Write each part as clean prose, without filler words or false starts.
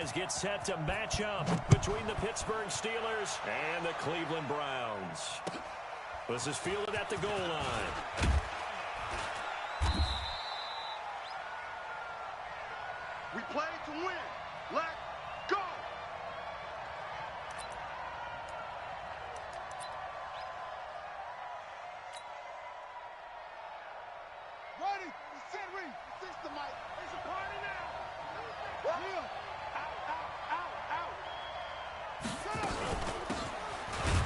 guys get set to match up between the Pittsburgh Steelers and the Cleveland Browns. This is fielded at the goal line. We play to win. Let's go. Ready? Set read. System, Mike. It's a party now. Yeah. Out.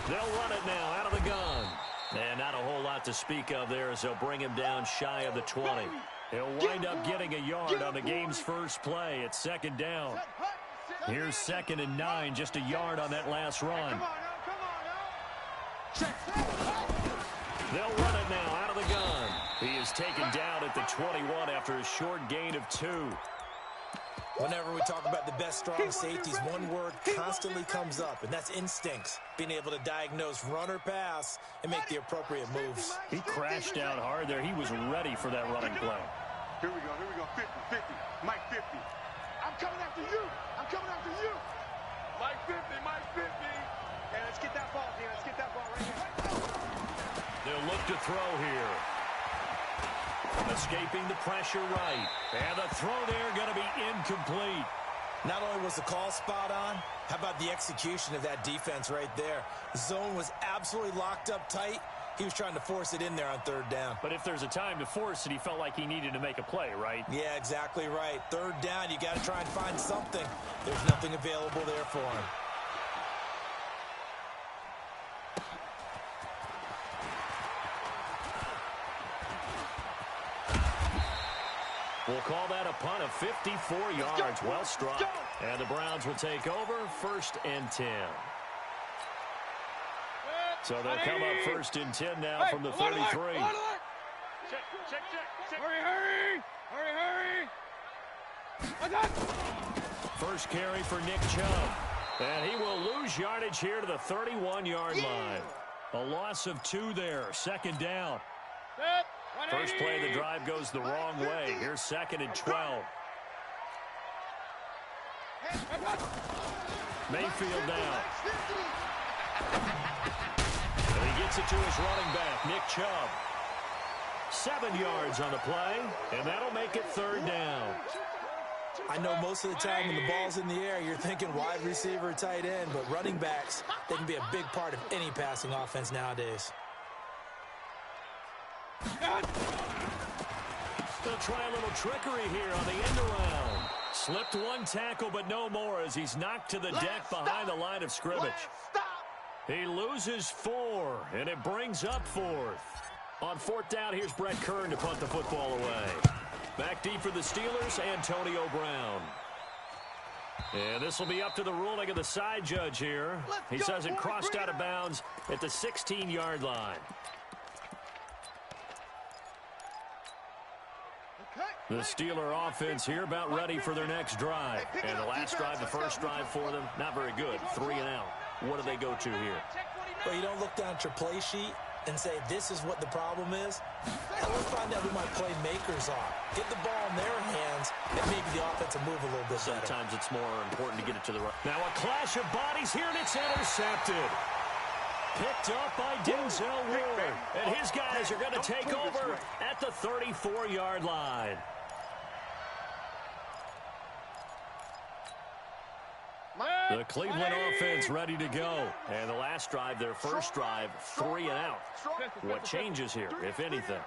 They'll run it now out of the gun. And not a whole lot to speak of there as they'll bring him down shy of the 20. He'll wind up getting a yard on the game's first play. It's second down. Here's 2nd and 9, just a yard on that last run. They'll run it now out of the gun. He is taken down at the 21 after a short gain of 2. Whenever we talk about the best strong safeties, one word constantly comes up, and that's instincts. Being able to diagnose run or pass and make the appropriate moves. He crashed out hard there. He was ready for that running play. Here we go. 50. Mike 50. I'm coming after you. Mike 50. Hey, let's get that ball, D. Let's get that ball right here. They'll look to throw here. Escaping the pressure right. And the throw there going to be incomplete. Not only was the call spot on, how about the execution of that defense right there? The zone was absolutely locked up tight. He was trying to force it in there on 3rd down. But if there's a time to force it, he felt like he needed to make a play, right? Yeah, exactly right. 3rd down, you got to try and find something. There's nothing available there for him. We'll call that a punt of 54 yards. Well struck. And the Browns will take over 1st and 10. So they'll come up 1st and 10 now from the 33. Check. Hurry. First carry for Nick Chubb. And he will lose yardage here to the 31-yard line. A loss of 2 there. 2nd down. First play of the drive goes the wrong way. Here's 2nd and 12. Mayfield now. And he gets it to his running back, Nick Chubb. 7 yards on the play, and that'll make it 3rd down. I know most of the time when the ball's in the air, you're thinking wide receiver, tight end, but running backs, they can be a big part of any passing offense nowadays. They'll try a little trickery here on the end around. Slipped one tackle, but no more as he's knocked to the deck behind the line of scrimmage. He loses 4, and it brings up 4th. On 4th down, here's Brett Kern to punt the football away. Back deep for the Steelers, Antonio Brown. And this will be up to the ruling of the side judge here. He says it crossed out of bounds at the 16-yard line. The Steeler offense here about ready for their next drive. And the last drive, the first drive for them, not very good. 3 and out. What do they go to here? Well, you don't look down at your play sheet and say, this is what the problem is. Now let's find out who my playmakers are. Get the ball in their hands and maybe the offense will move a little bit better. Sometimes it's more important to get it to the right. Now a clash of bodies here, and it's intercepted. Picked up by Denzel Ward. And his guys are going to take over at the 34-yard line. The Cleveland offense ready to go. And the last drive, their first drive, 3 and out. What changes here, if anything?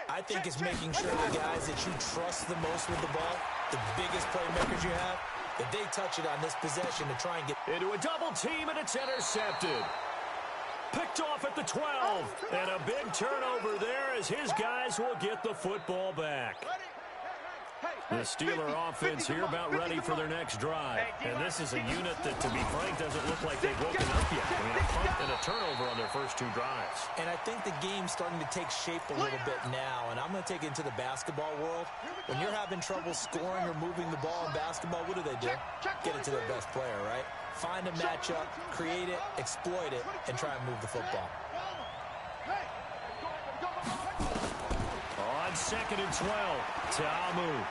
I think it's making sure the guys that you trust the most with the ball, the biggest playmakers you have, that they touch it on this possession to try and get into a double team, and it's intercepted. Picked off at the 12. And a big turnover there as his guys will get the football back. The Steeler offense here about ready for their next drive. And this is a unit that, to be frank, doesn't look like they've woken up yet. I mean, a punt and a turnover on their first 2 drives. And I think the game's starting to take shape a little bit now. And I'm going to take it into the basketball world. When you're having trouble scoring or moving the ball in basketball, what do? Get it to their best player, right? Find a matchup, create it, exploit it, and try and move the football. On 2nd and 12, Ta'amu.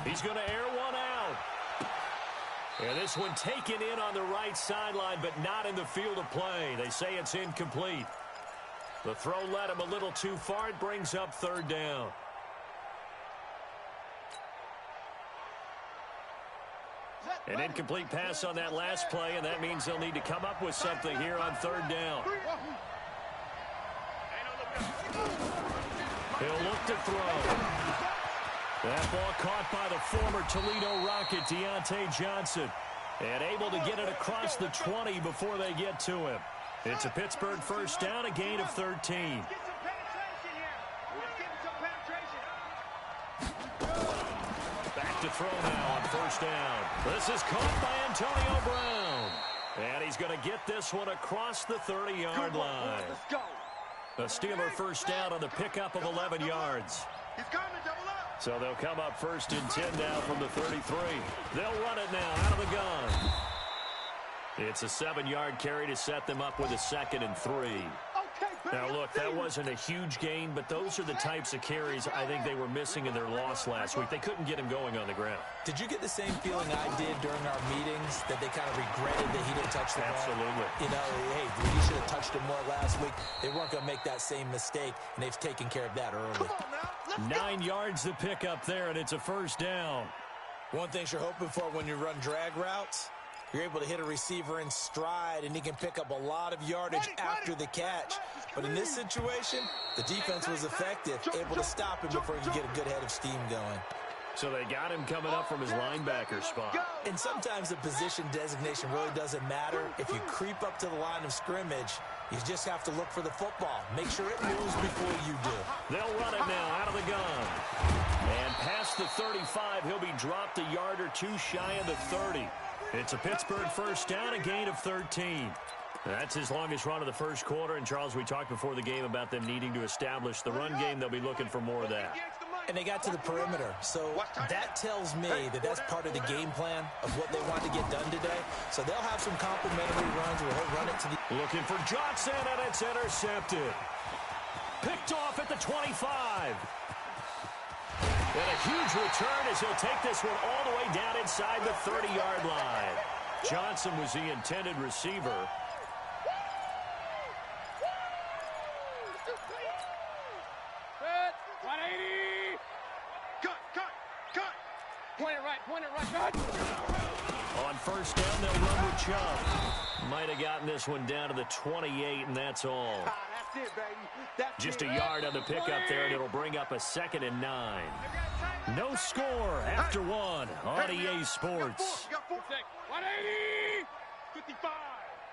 He's going to air one out. And this one taken in on the right sideline, but not in the field of play. They say it's incomplete. The throw led him a little too far. It brings up third down. An incomplete pass on that last play, and that means they'll need to come up with something here on third down. He'll look to throw. That ball caught by the former Toledo Rocket, Deontay Johnson, and able to get it across the 20 before they get to him. It's a Pittsburgh first down, a gain of 13. Back to throw now on first down. This is caught by Antonio Brown. And he's going to get this one across the 30-yard line. The Steeler first down on the pickup of 11 yards. So they'll come up first and 10 now from the 33. They'll run it now out of the gun. It's a 7-yard carry to set them up with a 2nd and 3. Now, look, that wasn't a huge gain, but those are the types of carries I think they were missing in their loss last week. They couldn't get him going on the ground. Did you get the same feeling I did during our meetings, that they kind of regretted that he didn't touch the ball? Absolutely. You know, hey, he should have touched him more last week. They weren't going to make that same mistake, and they've taken care of that early. 9 yards to pick up there, and it's a first down. One thing you're hoping for when you run drag routes, you're able to hit a receiver in stride, and he can pick up a lot of yardage after the catch. But in this situation, the defense was effective, able to stop him before he could get a good head of steam going. So they got him coming up from his linebacker spot. And sometimes the position designation really doesn't matter. If you creep up to the line of scrimmage, you just have to look for the football. Make sure it moves before you do. They'll run it now out of the gun. And past the 35, he'll be dropped a yard or two shy of the 30. It's a Pittsburgh first down, a gain of 13. That's his longest run of the first quarter. And, Charles, we talked before the game about them needing to establish the run game. They'll be looking for more of that. And they got to the perimeter. So that tells me that that's part of the game plan of what they want to get done today. So they'll have some complimentary runs where he'll run it to the... Looking for Johnson, and it's intercepted. Picked off at the 25. And a huge return as he'll take this one all the way down inside the 30-yard line. Johnson was the intended receiver. On first down, they'll run with Chubb. Might have gotten this one down to the 28, and that's all. Just a yard on the pickup there, and it'll bring up a 2nd and 9. No score after one on EA Sports. 180! 55.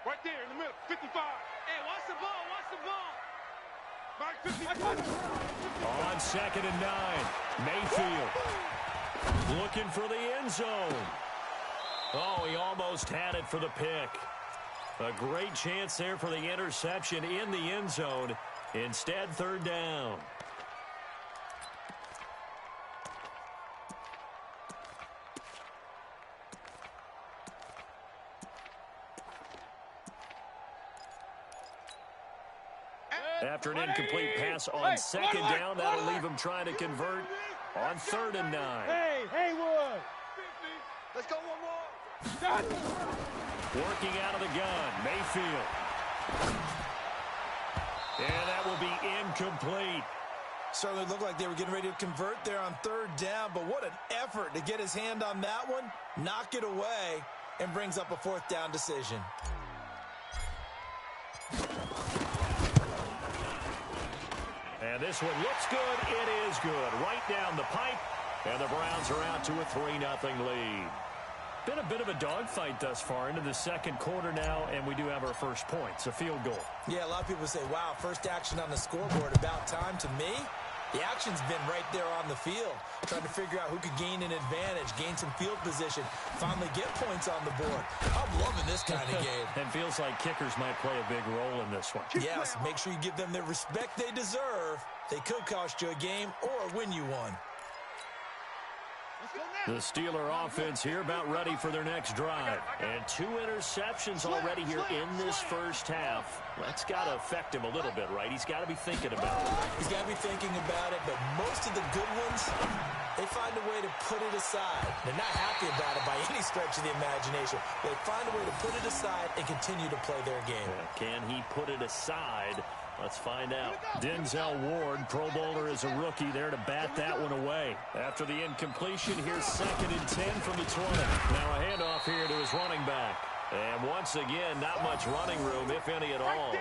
Right there in the middle. 55. Hey, watch the ball. Watch the ball. On 2nd and 9, Mayfield looking for the end zone. Oh, he almost had it for the pick. A great chance there for the interception in the end zone. Instead, third down. After an incomplete pass on 2nd down, that'll leave him trying to convert on 3rd and 9. Hey, Haywood. Let's go one more. Working out of the gun, Mayfield. And that will be incomplete. Certainly looked like they were getting ready to convert there on 3rd down, but what an effort to get his hand on that one, knock it away, and brings up a 4th down decision. And this one looks good. It is good. Right down the pipe. And the Browns are out to a 3-0 lead. Been a bit of a dogfight thus far into the 2nd quarter now, and we do have our first points, a field goal. Yeah, a lot of people say, wow, first action on the scoreboard, about time. To me, the action's been right there on the field, trying to figure out who could gain an advantage, gain some field position, finally get points on the board. I'm loving this kind of game. It feels like kickers might play a big role in this one. Yes, make sure you give them the respect they deserve. They could cost you a game or win you one. The Steeler offense here about ready for their next drive. And 2 interceptions already here in this first half. That's got to affect him a little bit, right? He's got to be thinking about it. He's got to be thinking about it, but most of the good ones, They find a way to put it aside. They're not happy about it by any stretch of the imagination. They find a way to put it aside and continue to play their game. Can he put it aside? Let's find out. Denzel Ward, Pro Bowler as a rookie, there to bat that one away. After the incompletion, here's 2nd and 10 from the 20. Now a handoff here to his running back. And once again, not much running room, if any at all.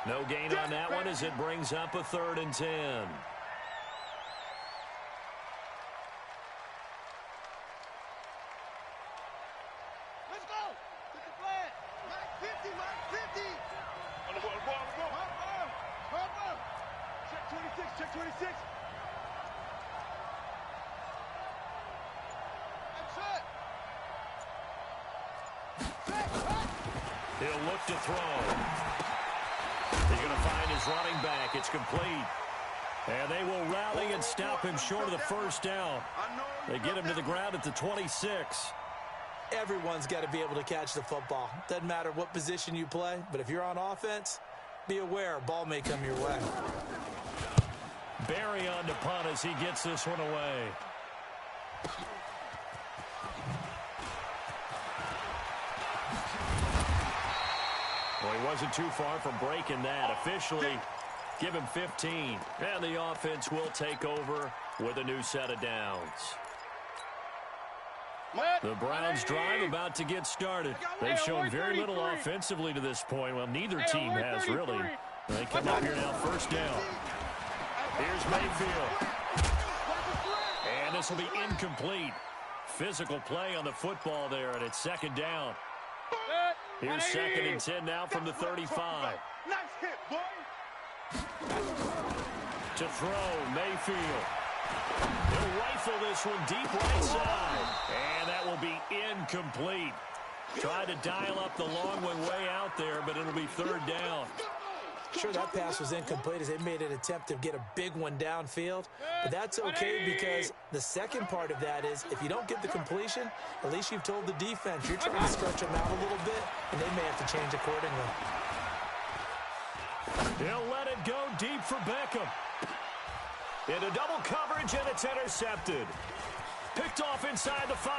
No gain on that one as it brings up a 3rd and 10. Check 26. He'll look to throw. He's going to find his running back. It's complete. And they will rally and stop him short of the first down. They get him to the ground at the 26. Everyone's got to be able to catch the football. Doesn't matter what position you play, but if you're on offense, be aware a ball may come your way. Barry on to punt as he gets this one away. Well, he wasn't too far from breaking that. Officially, give him 15. And the offense will take over with a new set of downs. The Browns drive about to get started. They've shown very little offensively to this point. Well, neither team has really. They come up here now, first down. Here's Mayfield. And this will be incomplete. Physical play on the football there, and it's 2nd down. Here's 2nd and 10 now from the 35. Nice hit, boy. To throw, Mayfield. He'll rifle this one deep right side. And that will be incomplete. Tried to dial up the long one way out there, but it'll be 3rd down. Sure, that pass was incomplete as they made an attempt to get a big one downfield. But that's okay because the second part of that is if you don't get the completion, at least you've told the defense you're trying to stretch them out a little bit, and they may have to change accordingly. He'll let it go deep for Beckham. Into double coverage, and it's intercepted. Picked off inside the 5.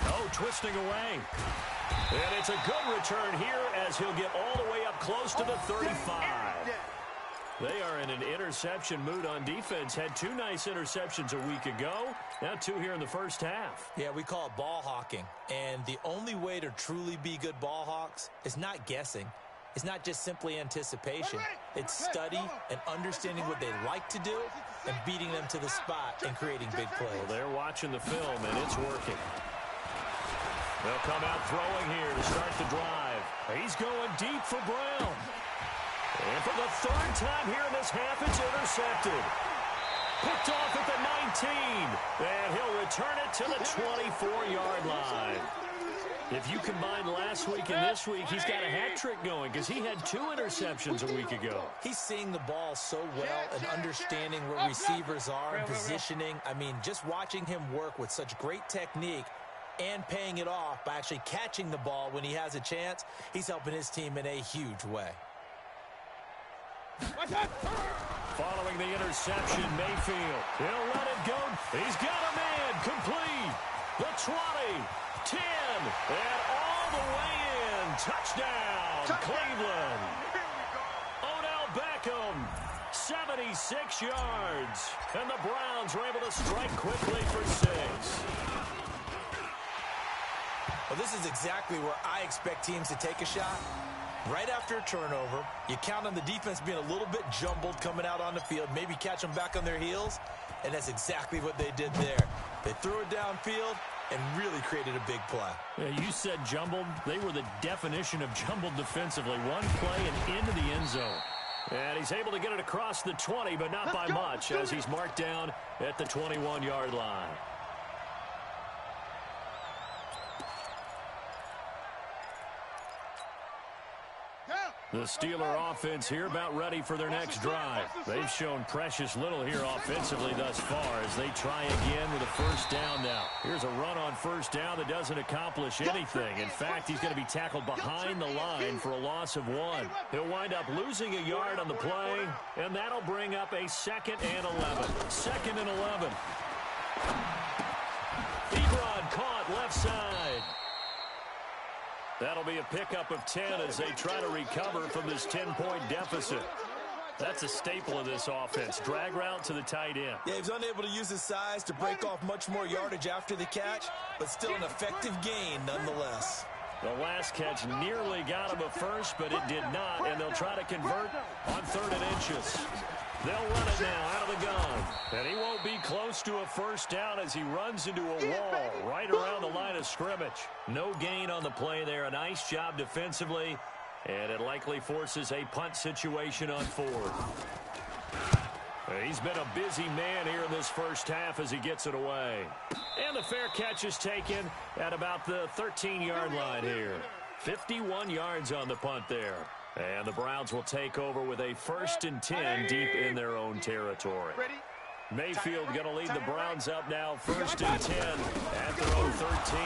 Oh, twisting away. And it's a good return here as he'll get all the way up close to the 35. They are in an interception mood on defense. Had 2 nice interceptions a week ago. Now 2 here in the first half. Yeah, we call it ball hawking. And the only way to truly be good ball hawks is not guessing. It's not just simply anticipation. It's study and understanding what they like to do and beating them to the spot and creating big plays. Well, they're watching the film, and it's working. They'll come out throwing here to start the drive. He's going deep for Brown. And for the 3rd time here in this half, it's intercepted. Picked off at the 19. And he'll return it to the 24-yard line. If you combine last week and this week, he's got a hat trick going because he had 2 interceptions a week ago. He's seeing the ball so well and understanding where receivers are and positioning. I mean, just watching him work with such great technique and paying it off by actually catching the ball when he has a chance, he's helping his team in a huge way. Following the interception, Mayfield. He'll let it go. He's got a man. Complete. The 20, 10, and all the way in. Touchdown, Cleveland. Odell Beckham, 76 yards. And the Browns were able to strike quickly for 6. Well, this is exactly where I expect teams to take a shot. Right after a turnover, you count on the defense being a little bit jumbled coming out on the field, maybe catch them back on their heels, and that's exactly what they did there. They threw it downfield and really created a big play. Yeah, you said jumbled. They were the definition of jumbled defensively. One play and into the end zone. And he's able to get it across the 20, but not by much as he's marked down at the 21-yard line. The Steeler offense here about ready for their next drive. They've shown precious little here offensively thus far as they try again with a first down now. Here's a run on first down that doesn't accomplish anything. In fact, he's going to be tackled behind the line for a loss of 1. He'll wind up losing a yard on the play, and that'll bring up a 2nd and 11. 2nd and 11. Ebron caught left side. That'll be a pickup of 10 as they try to recover from this 10-point deficit. That's a staple of this offense. Drag route to the tight end. Yeah, he was unable to use his size to break off much more yardage after the catch, but still an effective gain nonetheless. The last catch nearly got him a first, but it did not, and they'll try to convert on 3rd and inches. They'll run it now out of the gun. And he won't be close to a first down as he runs into a wall right around the line of scrimmage. No gain on the play there. A nice job defensively. And it likely forces a punt situation on 4th. He's been a busy man here in this first half as he gets it away. And the fair catch is taken at about the 13-yard line here. 51 yards on the punt there. And the Browns will take over with a 1st and 10 deep in their own territory. Mayfield going to lead the Browns up now 1st and 10 at their own 13.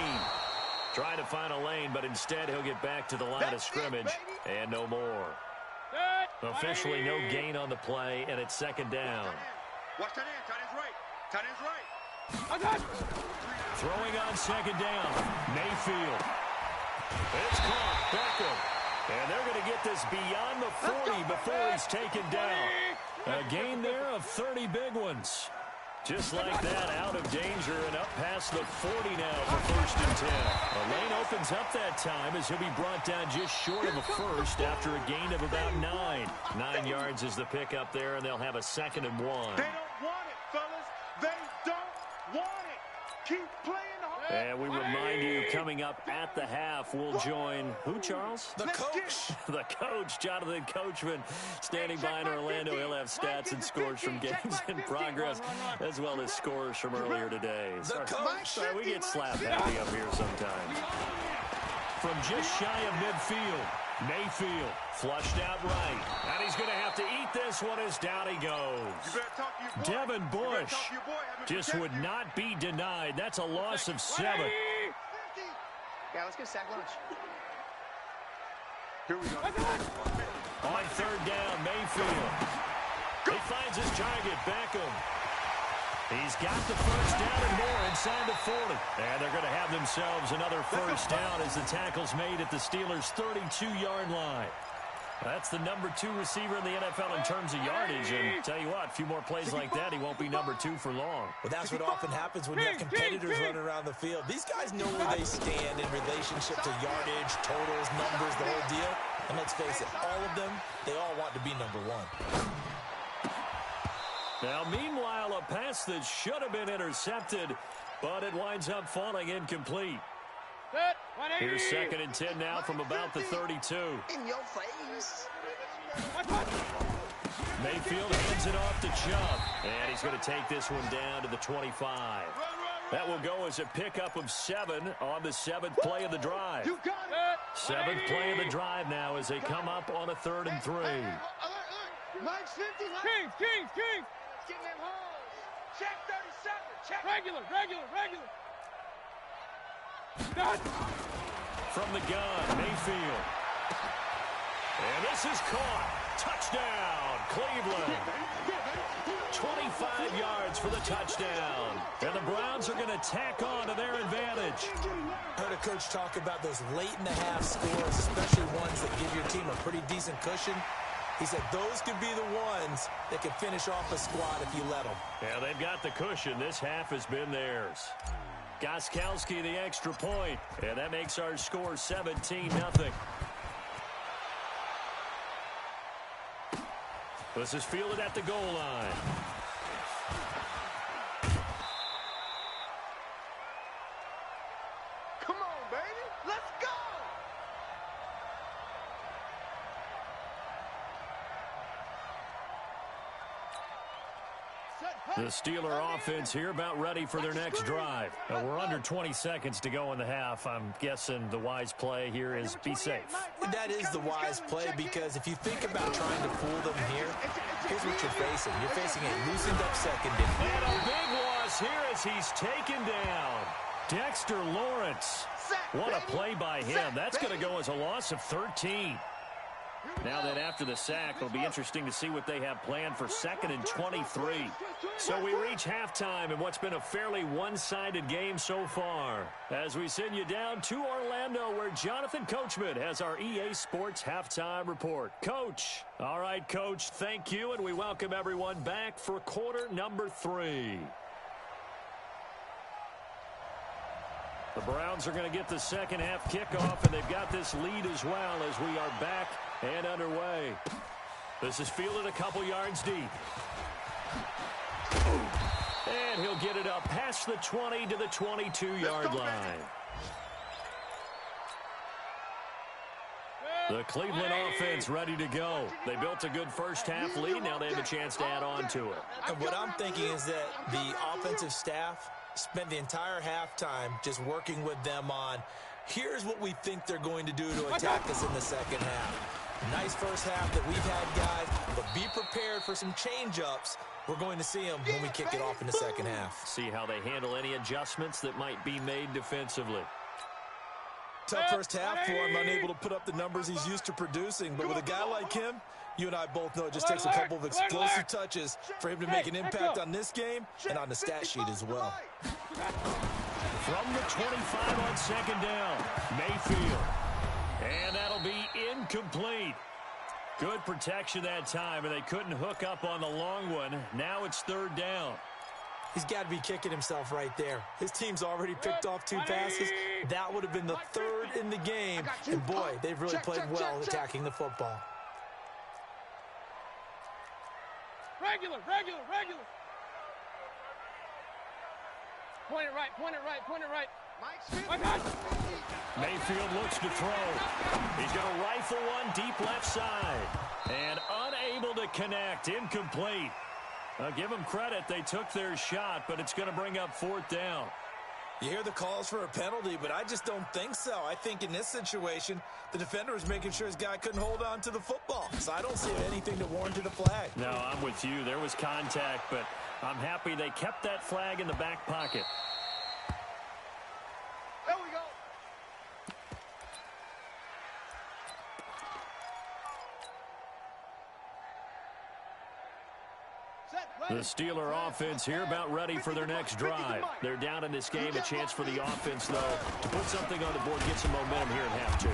Trying to find a lane, but instead he'll get back to the line of scrimmage and no more. Officially no gain on the play, and it's 2nd down. Watch tight end. Tight end's right. Tight end's right. Throwing on 2nd down. Mayfield. It's caught. Beckham. And they're going to get this beyond the 40 before he's taken down. A gain there of 30 big ones. Just like that, out of danger and up past the 40 now for 1st and 10. A lane opens up that time as he'll be brought down just short of a first after a gain of about 9. 9 yards is the pickup there, and they'll have a 2nd and 1. They don't want it, fellas. They don't want it. Keep playing hard. And we remind you, coming up at the half, we'll join who, Charles? The coach. The coach, Jonathan Coachman, standing by in Orlando. He'll have stats and scores from games in progress, as well as scores from earlier today. Sorry, we get slap happy up here sometimes. From just shy of midfield, Mayfield flushed out right. And he's going to have to eat this one as down he goes. Devin Bush just would not be denied. That's a loss of 7. Yeah, let's get sack lunch. Here we go. On 3rd down, Mayfield. He finds his target, Beckham. He's got the first down and more inside the 40. And they're going to have themselves another first down as the tackle's made at the Steelers' 32-yard line. That's the number 2 receiver in the NFL in terms of yardage. And tell you what, a few more plays like that, he won't be number 2 for long. Well, that's what often happens when you have competitors running around the field. These guys know where they stand in relationship to yardage, totals, numbers, the whole deal. And let's face it, all of them, they all want to be number 1. Now, meanwhile, a pass that should have been intercepted, but it winds up falling incomplete. Here's 2nd and 10 now from about the 32. In your face. Mayfield hands it off to Chubb, and he's going to take this one down to the 25. That will go as a pickup of 7 on the 7th play of the drive. 7th play of the drive now as they come up on a 3rd and 3. Mike's 50. King. Get them holes. Check 37. Check. Regular. From the gun, Mayfield. And this is caught. Touchdown, Cleveland. 25 yards for the touchdown. And the Browns are going to tack on to their advantage. Heard a coach talk about those late-in-the-half scores, especially ones that give your team a pretty decent cushion. He said those could be the ones that can finish off a squad if you let them. Yeah, they've got the cushion. This half has been theirs. Gostkowski the extra point, and that makes our score 17-0. This is fielded at the goal line. Come on, baby. Let's go. Set The Steeler offense here about ready for their next drive. We're under 20 seconds to go in the half. I'm guessing the wise play here is be safe. That is the wise play, because if you think about trying to fool them here, here's what you're facing. You're facing a loosened up secondary. And a big loss here as he's taken down. Dexter Lawrence. What a play by him. That's going to go as a loss of 13. Now that after the sack, it'll be interesting to see what they have planned for 2nd and 23. So we reach halftime in what's been a fairly one-sided game so far, as we send you down to Orlando, where Jonathan Coachman has our EA Sports Halftime Report. Coach. All right, Coach, thank you, and we welcome everyone back for quarter number 3. The Browns are going to get the second half kickoff, and they've got this lead as well as we are back and underway. This is fielded a couple yards deep. And he'll get it up past the 20 to the 22-yard line. The Cleveland offense ready to go. They built a good first half lead. Now they have a chance to add on to it. And what I'm thinking is that the offensive staff spent the entire halftime just working with them on, here's what we think they're going to do to attack us in the second half. Nice first half that we've had, guys, but be prepared for some change-ups. We're going to see them when we kick it off in the second half. See how they handle any adjustments that might be made defensively. Tough first half for him, unable to put up the numbers he's used to producing. But with a guy like him, you and I both know it just takes a couple of explosive touches for him to make an impact on this game and on the stat sheet as well. From the 25 on second down, Mayfield. And that'll be incomplete. Good protection that time, and they couldn't hook up on the long one. Now it's third down. He's got to be kicking himself right there. His team's already picked off 2 passes. That would have been the 3rd in the game. And, boy, they've really played well attacking the football. Regular. Point it right. Mayfield looks to throw. He's going to rifle one deep left side. And unable to connect. Incomplete. I'll give them credit. They took their shot, but it's going to bring up 4th down. You hear the calls for a penalty, but I just don't think so. I think in this situation, the defender was making sure his guy couldn't hold on to the football. So I don't see anything to warrant a flag. No, I'm with you. There was contact, but I'm happy they kept that flag in the back pocket. There we go. The Steeler offense here about ready for their next drive. They're down in this game. A chance for the offense, though, to put something on the board, get some momentum here in half 2.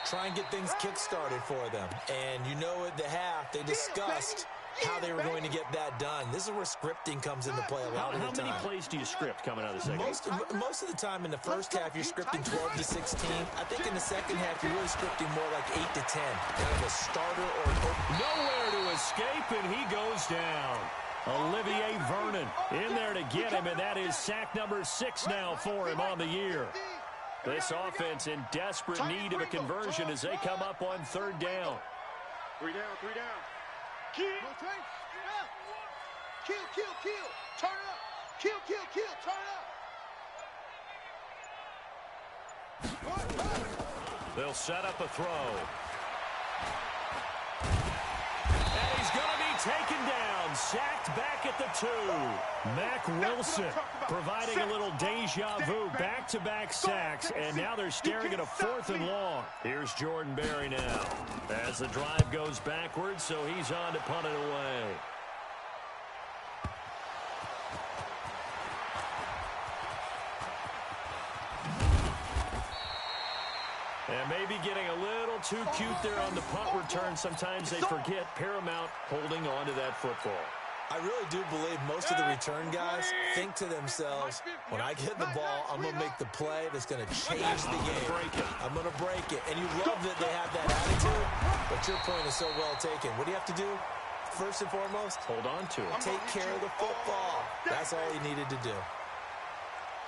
Try and get things kick-started for them. And you know at the half, they discussed how they were going to get that done. This is where scripting comes into play a lot of the time. How many plays do you script coming out of the second? Most of the time in the first half, you're scripting 12 to 16. I think in the second half, you're really scripting more like 8 to 10. Kind of a starter or nowhere to escape, and he goes down. Olivier Vernon in there to get him, and that is sack number 6 now for him on the year. This offense in desperate need of a conversion as they come up on 3rd down. 3 down. Kill. Turn up. Kill. Turn up. They'll set up a throw. And he's going to be taken down, sacked back at the 2. Mack Wilson providing a little deja vu, back-to-back sacks, and now they're staring at a 4th and long. Here's Jordan Berry now as the drive goes backwards, so he's on to punt it away. And maybe getting a little too cute there on the punt return. Sometimes they forget Paramount holding on to that football. I really do believe most of the return guys think to themselves, when I get the ball, I'm going to make the play that's going to change the game. I'm going to break it. And you love that they have that attitude, but your point is so well taken. What do you have to do? First and foremost, hold on to it. Take care of the football. That's all he needed to do.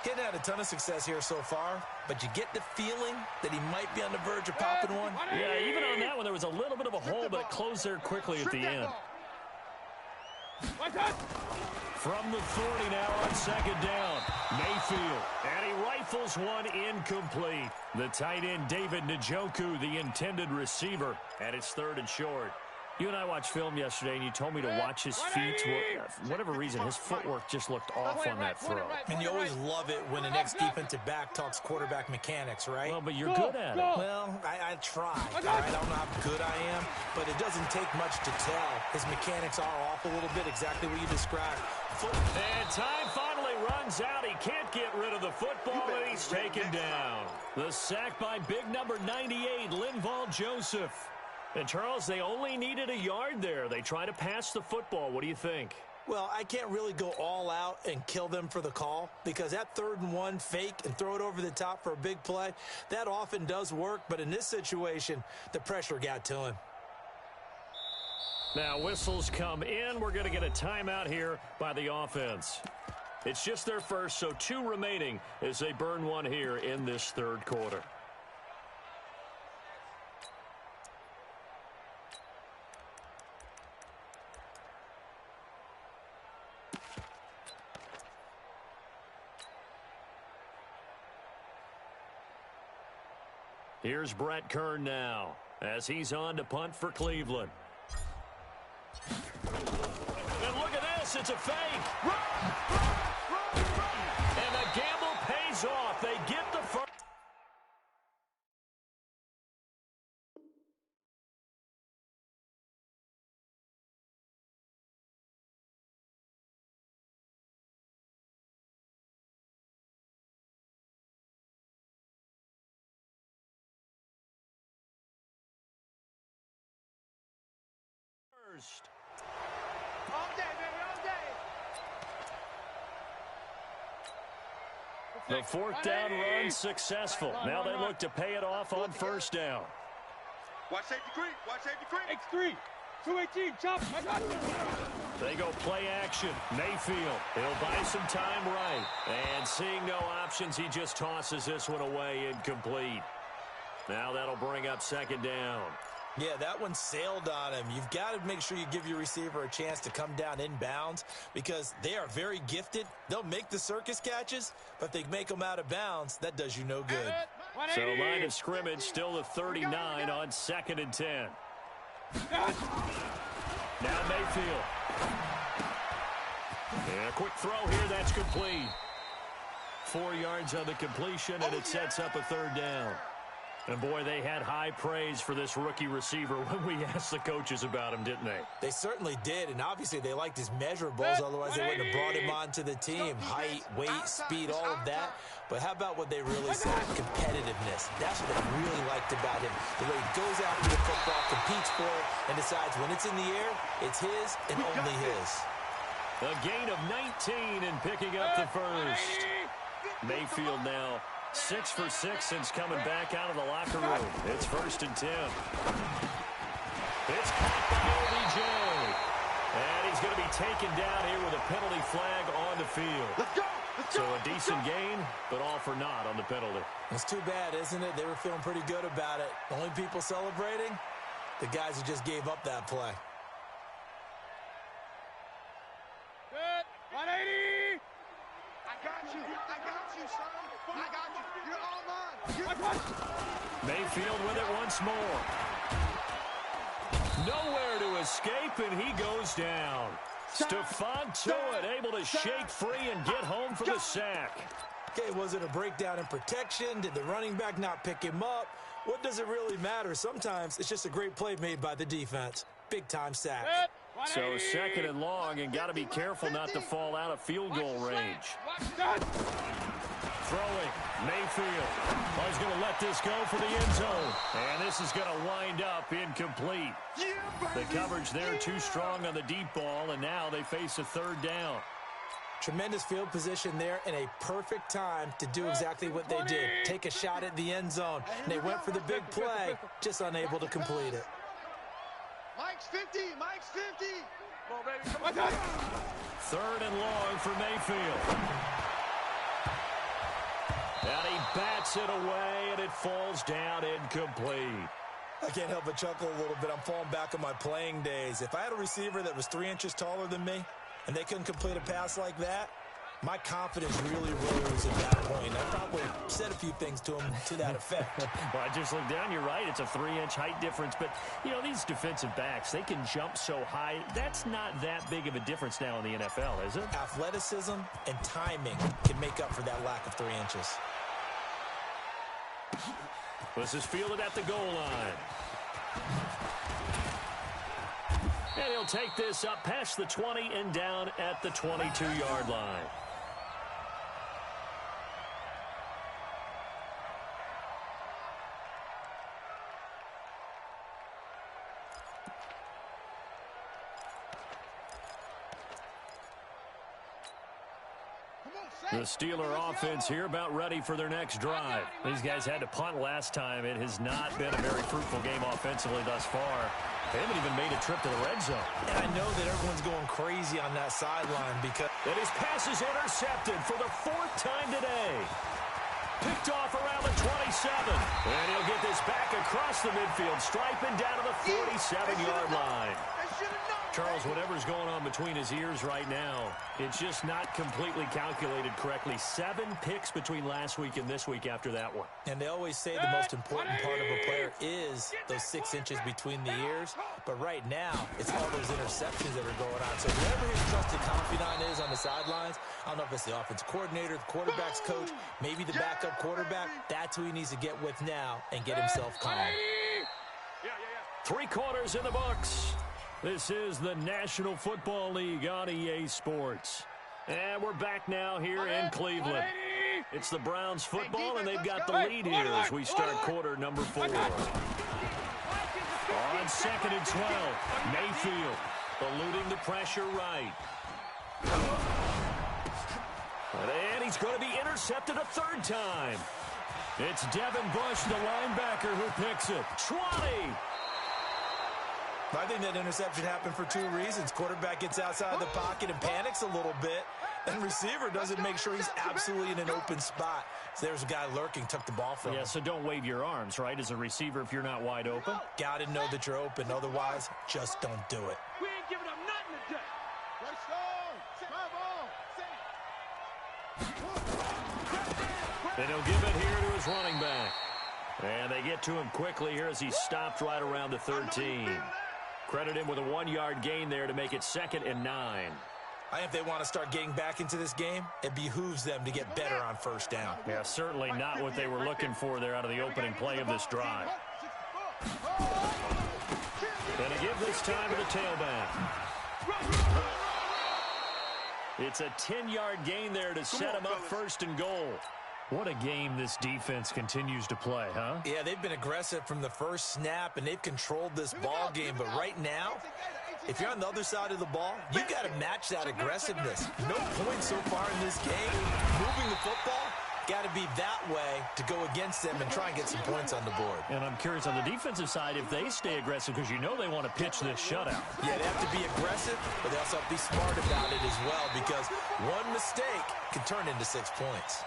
Getting had a ton of success here so far, but you get the feeling that he might be on the verge of popping one. Yeah, even on that one, there was a little bit of a hole, but it closed there quickly at the end. From the 40 now on second down. Mayfield. And he rifles one incomplete. The tight end, David Njoku, the intended receiver. And it's third and short. You and I watched film yesterday, and you told me to watch his feet. For whatever reason, his footwork just looked off on that throw. And you always love it when an ex-defensive back talks quarterback mechanics, right? Well, but you're good at it. Well, I try. All right? I don't know how good I am, but it doesn't take much to tell. His mechanics are off a little bit, exactly what you described. And time finally runs out. He can't get rid of the football, and he's taken down. The sack by big number 98, Linval Joseph. And, Charles, they only needed a yard there. They try to pass the football. What do you think? Well, I can't really go all out and kill them for the call because that 3rd and 1 fake and throw it over the top for a big play, that often does work. But in this situation, the pressure got to him. Now, whistles come in. We're going to get a timeout here by the offense. It's just their first, so 2 remaining as they burn one here in this 3rd quarter. Here's Brett Kern now as he's on to punt for Cleveland. And look at this. It's a fake. And the gamble pays off. They get the first. All day, baby, all day. The 4th down run successful. Now they look to pay it off on 1st down. Watch safety creep. Watch safety creep. X3. 218. Chop. They go play action. Mayfield. He'll buy some time right. And seeing no options, he just tosses this one away incomplete. Now that'll bring up 2nd down. Yeah, that one sailed on him. You've got to make sure you give your receiver a chance to come down inbounds because they are very gifted. They'll make the circus catches, but if they make them out of bounds, that does you no good. So line of scrimmage still the 39 on 2nd and 10. Now Mayfield. And a quick throw here, that's complete. 4 yards on the completion, and it sets up a 3rd down. And, boy, they had high praise for this rookie receiver when we asked the coaches about him, didn't they? They certainly did, and obviously they liked his measurables. Otherwise, they wouldn't have brought him onto the team. Height, weight, speed, all of that. But how about what they really said? Competitiveness. That's what they really liked about him. The way he goes after the football, competes for it, and decides when it's in the air, it's his and only his. A gain of 19 and picking up the first. Mayfield now 6 for 6 since coming back out of the locker room. It's 1st and 10. It's caught by OBJ. And he's going to be taken down here with a penalty flag on the field. Let's go. So a decent gain, but all for naught on the penalty. It's too bad, isn't it? They were feeling pretty good about it. The only people celebrating, the guys who just gave up that play. Good. 180. I got you, son. I got you. You're all mine. Mayfield with it once more. Nowhere to escape, and he goes down. Stephon Tuitt able to shake free and get home for the sack. Okay, was it a breakdown in protection? Did the running back not pick him up? What does it really matter? Sometimes it's just a great play made by the defense. Big-time sack. So 2nd and long, and got to be careful not to fall out of field goal range. Throwing, Mayfield. He's going to let this go for the end zone. And this is going to wind up incomplete. The coverage there too strong on the deep ball, and now they face a 3rd down. Tremendous field position there and a perfect time to do exactly what they did. Take a shot at the end zone. And they went for the big play, just unable to complete it. Mike's 50. Mike's 50. Come on, baby. Come on. 3rd and long for Mayfield. And he bats it away, and it falls down incomplete. I can't help but chuckle a little bit. I'm falling back on my playing days. If I had a receiver that was 3 inches taller than me and they couldn't complete a pass like that, my confidence really rose at that point. I probably said a few things to him to that effect. Well, I just looked down. You're right. It's a 3-inch height difference. But, you know, these defensive backs, they can jump so high. That's not that big of a difference now in the NFL, is it? Athleticism and timing can make up for that lack of 3 inches. This is fielded at the goal line. And he'll take this up past the 20 and down at the 22-yard line. The Steeler offense here about ready for their next drive. These guys had to punt last time. It has not been a very fruitful game offensively thus far. They haven't even made a trip to the red zone. And I know that everyone's going crazy on that sideline because... And his pass is intercepted for the 4th time today. Picked off around the 27. And he'll get this back across the midfield, striping down to the 47-yard line. Charles, whatever's going on between his ears right now, it's just not completely calculated correctly. 7 picks between last week and this week after that one. And they always say the most important part of a player is those 6 inches between the ears. But right now, it's all those interceptions that are going on. So whoever his trusted confidant is on the sidelines, I don't know if it's the offensive coordinator, the quarterback's coach, maybe the backup quarterback, that's who he needs to get with now and get himself calm. 3 quarters in the books. This is the National Football League on EA Sports. And we're back now here in Cleveland. It's the Browns football, and they've got the lead here as we start quarter number 4. On 2nd and 12, Mayfield eluding the pressure right. And he's going to be intercepted a 3rd time. It's Devin Bush, the linebacker, who picks it. 20. I think that interception happened for 2 reasons. Quarterback gets outside of the pocket and panics a little bit, and receiver doesn't make sure he's absolutely in an open spot. So there's a guy lurking, took the ball from him. Yeah, so don't wave your arms, right, as a receiver if you're not wide open. Got to know that you're open. Otherwise, just don't do it. We ain't giving up nothing today. And he'll give it here to his running back. And they get to him quickly here as he stopped right around the 13. Credit him with a 1-yard gain there to make it 2nd and 9. I think if they want to start getting back into this game, it behooves them to get better on 1st down. Yeah, certainly not what they were looking for there out of the opening play of this drive. And a give this time to the tailback. It's a 10-yard gain there to set him up 1st and goal. What a game this defense continues to play, huh? Yeah, they've been aggressive from the first snap, and they've controlled this ball game. But right now, if you're on the other side of the ball, you've got to match that aggressiveness. No points so far in this game. Moving the football, got to be that way to go against them and try and get some points on the board. And I'm curious on the defensive side if they stay aggressive, because you know they want to pitch this shutout. Yeah, they have to be aggressive, but they also have to be smart about it as well, because one mistake can turn into 6 points.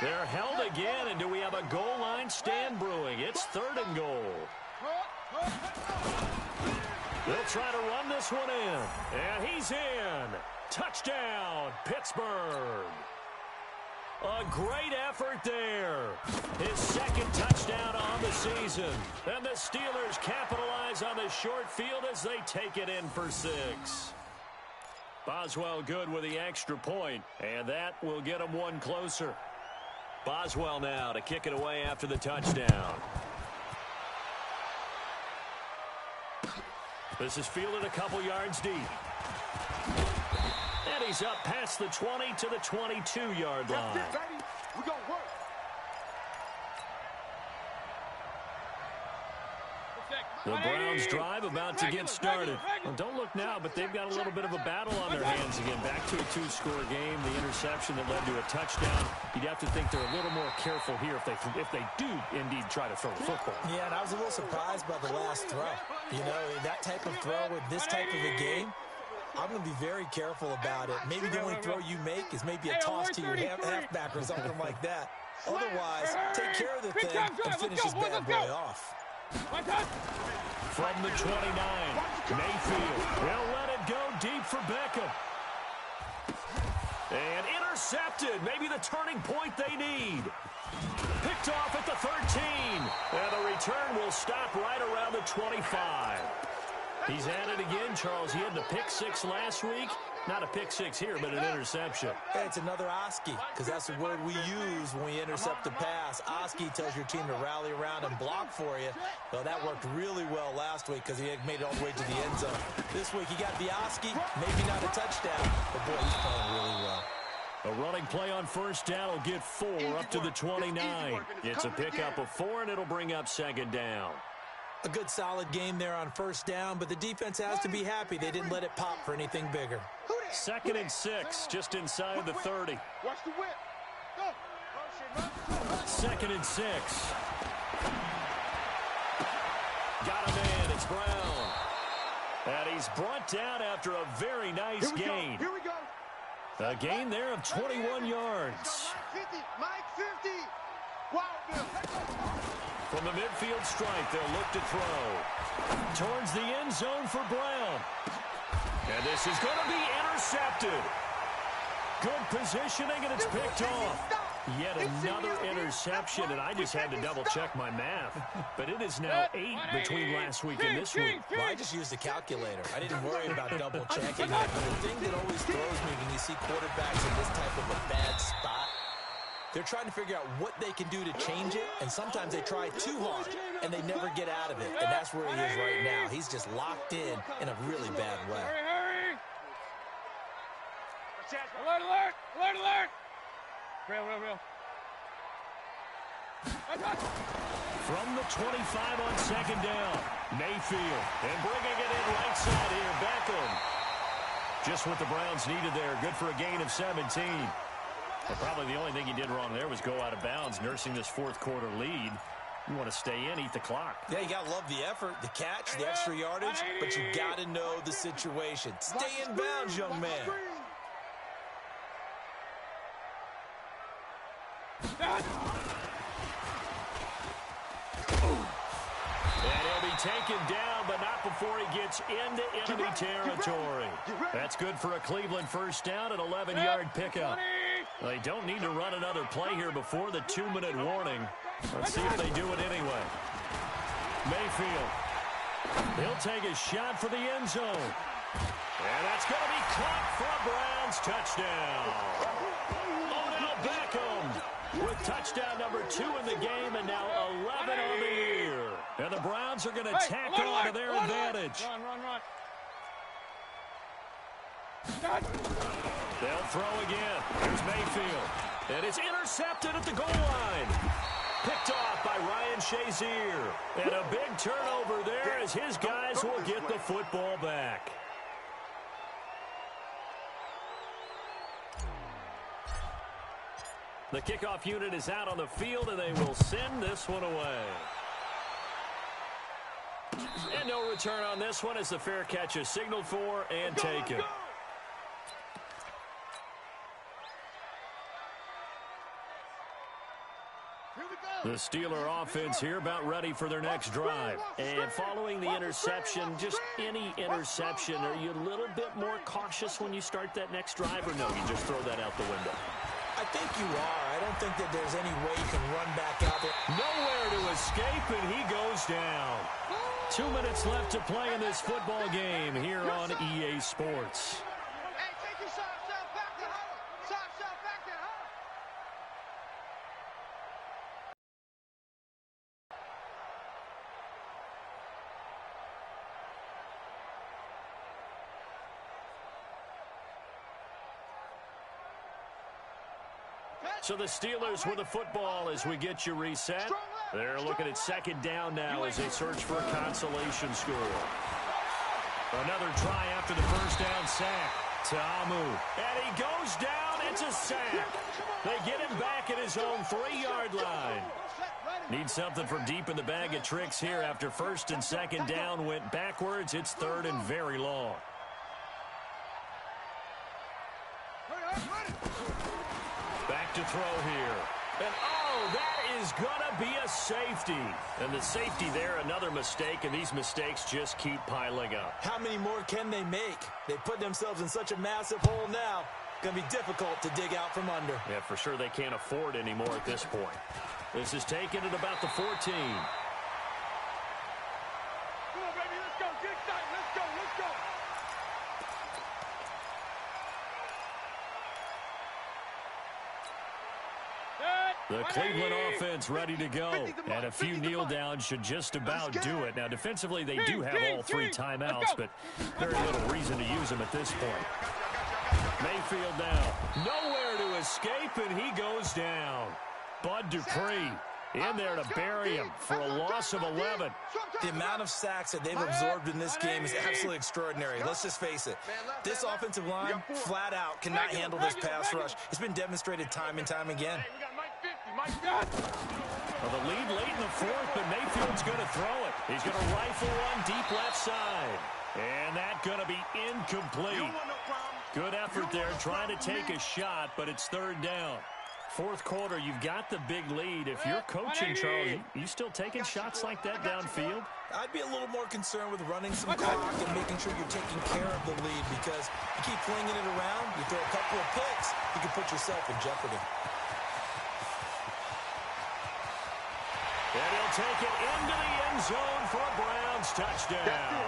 They're held again, and do we have a goal line stand brewing? It's 3rd and goal. They'll try to run this one in, and he's in. Touchdown, Pittsburgh. A great effort there. His 2nd touchdown on the season. And the Steelers capitalize on the short field as they take it in for 6. Boswell good with the extra point, and that will get them 1 closer. Boswell now to kick it away after the touchdown. This is fielded a couple yards deep. And he's up past the 20 to the 22-yard line. We gonna work. The Browns drive about to get started. Well, don't look now, but they've got a little bit of a battle on their hands again. Back to a 2-score game. The interception that led to a touchdown. You'd have to think they're a little more careful here if they do indeed try to throw the football. Yeah, and I was a little surprised by the last throw. You know, that type of throw in this type of a game, I'm going to be very careful about it. Maybe the only throw you make is maybe a toss to your halfback or something like that. Otherwise, take care of the thing and finish this bad boy off. From the 29, Mayfield. He'll let it go deep for Beckham. And intercepted. Maybe the turning point they need. Picked off at the 13. And the return will stop right around the 25. He's at it again, Charles. He had the pick six last week. Not a pick six here, but an interception. Hey, it's another Oski, because that's the word we use when we intercept the pass. Oski tells your team to rally around and block for you. Well, that worked really well last week because he had made it all the way to the end zone. This week he got the Oski, maybe not a touchdown, but boy, he's playing really well. A running play on first down will get 4 up to the 29. It's a pickup of 4, and it'll bring up second down. A good solid game there on first down, but the defense has to be happy they didn't let it pop for anything bigger. 2nd and 6, just inside the 30. Watch the whip. Go. 2nd and 6. Got a man. It's Brown. And he's brought down after a very nice gain. Here we go. A gain there of 21 yards. Mike 50. Wow, Bill. From the midfield stripe, they'll look to throw. Towards the end zone for Brown. And this is going to be intercepted. Good positioning, and it's picked off. Yet another interception, and I just had to double-check my math. But it is now 8 between last week and this week. Well, I just used a calculator. I didn't worry about double-checking it. But the thing that always throws me when you see quarterbacks in this type of a bad spot, they're trying to figure out what they can do to change it, and sometimes they try too hard, and they never get out of it. And that's where he is right now. He's just locked in a really bad way. Hurry. Alert, alert. Alert, alert. Real. From the 25 on second down, Mayfield. And bringing it in right side here, Beckham. Just what the Browns needed there. Good for a gain of 17. But probably the only thing he did wrong there was go out of bounds, nursing this fourth quarter lead. You want to stay in, eat the clock. Yeah, you got to love the effort, the catch, the extra yardage, but you got to know the situation. Stay in bounds, young man. And he'll be taken down, but not before he gets into enemy territory. That's good for a Cleveland first down, an 11-yard pickup. They don't need to run another play here before the 2-minute warning. Let's see if they do it anyway. Mayfield. He'll take a shot for the end zone. And that's going to be caught for a Browns touchdown. Odell Beckham with touchdown number 2 in the game, and now 11 on the year. And the Browns are going to tack on to their advantage. Run. They'll throw again. Here's Mayfield. And it's intercepted at the goal line. Picked off by Ryan Shazier. And a big turnover there as his guys will get the football back. The kickoff unit is out on the field, and they will send this one away. And no return on this one as the fair catch is signaled for and taken. The Steeler offense here about ready for their next drive. And following the interception, just any interception, are you a little bit more cautious when you start that next drive, or no, you just throw that out the window? I think you are. I don't think that there's any way you can run back out there. Nowhere to escape, and he goes down. 2 minutes left to play in this football game here on EA Sports. Hey, take your shot back to huddle. Shot back to huddle. So the Steelers with the football as we get you reset. They're looking at second down now as they search for a consolation score. Another try after the first down sack. Ta'amu. And he goes down. It's a sack. They get him back at his own 3-yard line. Need something from deep in the bag of tricks here after first and second down went backwards. It's third and very long. Back to throw here. And, oh, that is is going to be a safety. And the safety there, another mistake, and these mistakes just keep piling up. How many more can they make? They put themselves in such a massive hole now. Going to be difficult to dig out from under. Yeah, for sure they can't afford anymore at this point. This is taken at about the 14. Come on, baby, let's go. Get excited. Let's go, let's go. The Cleveland offense ready to go. And a few kneel downs should just about do it. Now, defensively, they do have all 3 timeouts, but very little reason to use them at this point. Mayfield now. Nowhere to escape, and he goes down. Bud Dupree in there to bury him for a loss of 11. The amount of sacks that they've absorbed in this game is absolutely extraordinary. Let's just face it. This offensive line, flat out, cannot handle this pass rush. It's been demonstrated time and time again. Well, the lead late in the 4th, but Mayfield's going to throw it. He's going to rifle one deep left side. And that's going to be incomplete. Good effort there trying to take a shot, but it's 3rd down. 4th quarter, you've got the big lead. If you're coaching, Charles, you still taking shots like that downfield? I'd be a little more concerned with running some clock and making sure you're taking care of the lead, because you keep flinging it around, you throw a couple of picks, you can put yourself in jeopardy. And he'll take it into the end zone for a Browns touchdown.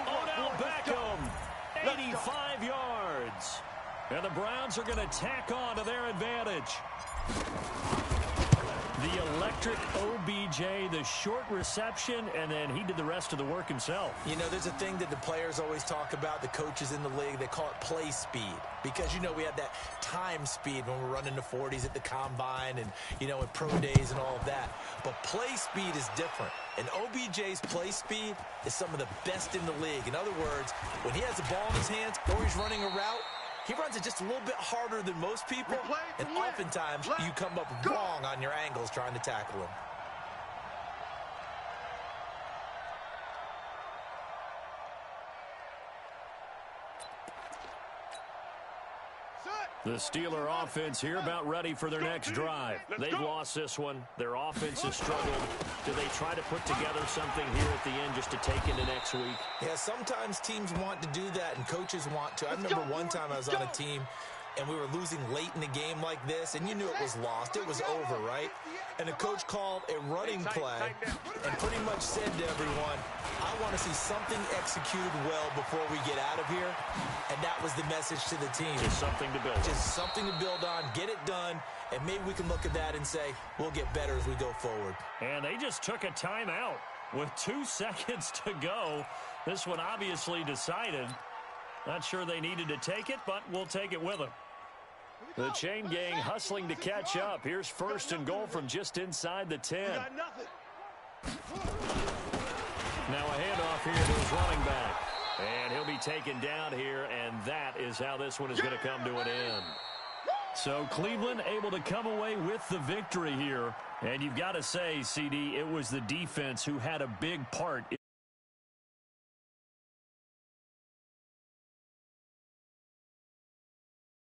Odell Beckham, 85 yards. And the Browns are going to tack on to their advantage. The electric OBJ, the short reception, and then he did the rest of the work himself. You know, there's a thing that the players always talk about, the coaches in the league, they call it play speed. Because, you know, we had that time speed when we're running the 40s at the combine and, you know, in pro days and all of that. But play speed is different. And OBJ's play speed is some of the best in the league. In other words, when he has the ball in his hands or he's running a route, he runs it just a little bit harder than most people, and oftentimes you come up wrong on your angles trying to tackle him. The Steeler offense here about ready for their next drive. They've lost this one. Their offense has struggled. Do they try to put together something here at the end just to take into next week? Yeah, sometimes teams want to do that and coaches want to. I remember one time I was on a team and we were losing late in the game like this, and you knew it was lost. It was over, right? And the coach called a running play and pretty much said to everyone, I want to see something executed well before we get out of here. And that was the message to the team. Just something to build on. Just something to build on, get it done, and maybe we can look at that and say, we'll get better as we go forward. And they just took a timeout with 2 seconds to go. This one obviously decided. Not sure they needed to take it, but we'll take it with them. The chain gang hustling to catch up. Here's 1st and goal from just inside the 10. Now a handoff here to his running back. And he'll be taken down here, and that is how this one is going to come to an end. So Cleveland able to come away with the victory here. And you've got to say, CD, it was the defense who had a big part